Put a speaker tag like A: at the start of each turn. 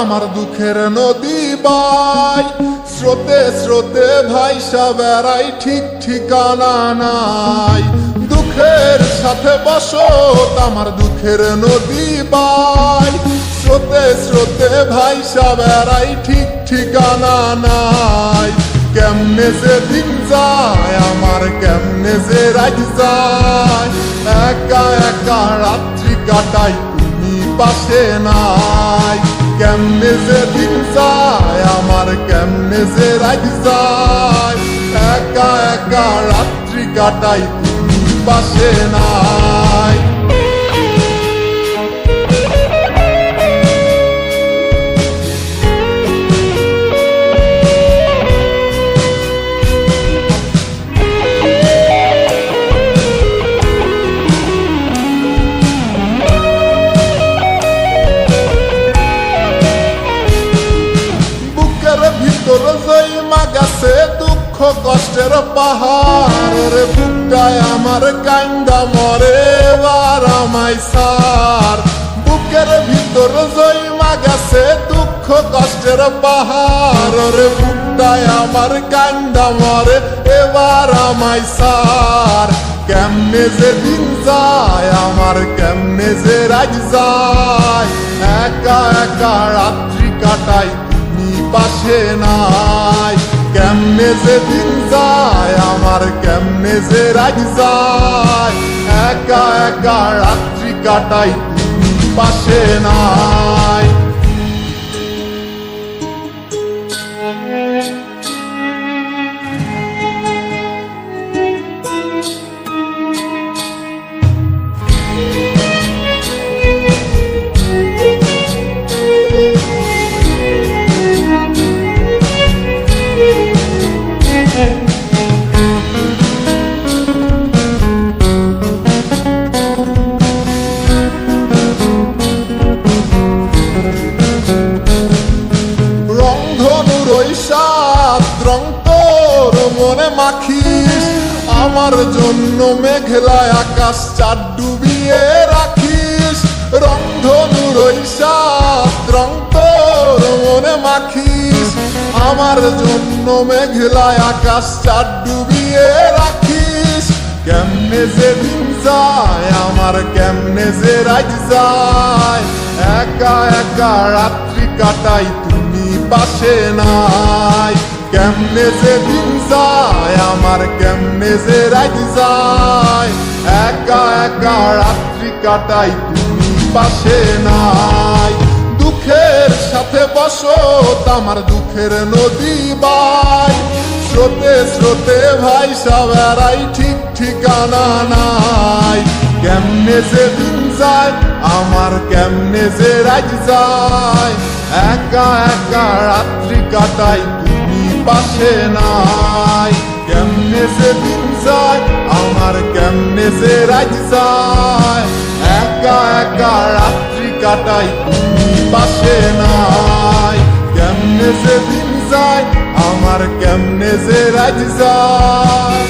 A: আমার দুঃখের নদী বাই, স্রোতে স্রোতে ভাইসা বেড়াই, ঠিক ঠিকানা নাই। দুঃখের সাথে বসত আমার দুঃখের নদী বাই, স্রোতে স্রোতে ভাইসা বেড়াই, ঠিক ঠিকানা নাই। কেমনে যে দিন যায় আমার, কেমনে যে রাত যায়, একা একা রাত্রি কাটাই, তুমি পাশে নাই। কেমনে যে দিন যায় আমার, কেমনে যে রাত যায়, একা একা রাত্রি কাটাই, তুমি পাশে নাই। ভিতর জৈমা গেছে দুঃখ কষ্টের পাহাড়, রে বুকটায় আমার কান্দা মরে এবার আমায় সার। বুকের ভিতর জৈমা গেছে দুঃখ কষ্টের পাহাড়, রে বুকটায় আমার কান্দা মরে এবার আমায় সার। কেমনে যে দিন যায় আমার, কেমনে যে রাত যায়, একা একা রাত্রি কাটাই, পাশে নাই। কেমনে যে দিন যায় আমার, কেমনে যে রাত যায়, একা একা রাত্রি কাটাই, তুমি পাশে নাই। মনে মাখিস আমার জন্য মেঘলায় আকাশ চাঁদ ডুবিয়ে রাখিস। রংধনুর ওই সাত রং তোর মনে মাখিস আমার জন্য মেঘলায় আকাশ চাঁদ ডুবিয়ে রাখিস। কেমনে যে দিন যায় আমার, কেমনে যে রাত যায়, একা একা রাত্রি কাটাই, তুমি পাশে নাই। কেমনে যে দিন যায় আমার, কেমনে যে রাত যায়, একা একা রাত্রি কাটাই, তুমি পাশে নাই। দুঃখের সাথে বসত আমার দুঃখের নদী বাই, স্রোতে স্রোতে ভাইসা বেড়াই, ঠিক ঠিকানা নাই। কেমনে যে দিন যায় আমার, কেমনে যে রাত যায়, একা একা রাত্রি কাটাই, তুমি পাশে নাই। কেমনে যে দিন যায় আমার, কেমনে যে রাত যায়, একা একা রাত্রি কাটাই, তুমি পাশে নাই। কেমনে যে দিন যায় আমার, কেমনে যে রাত যায়।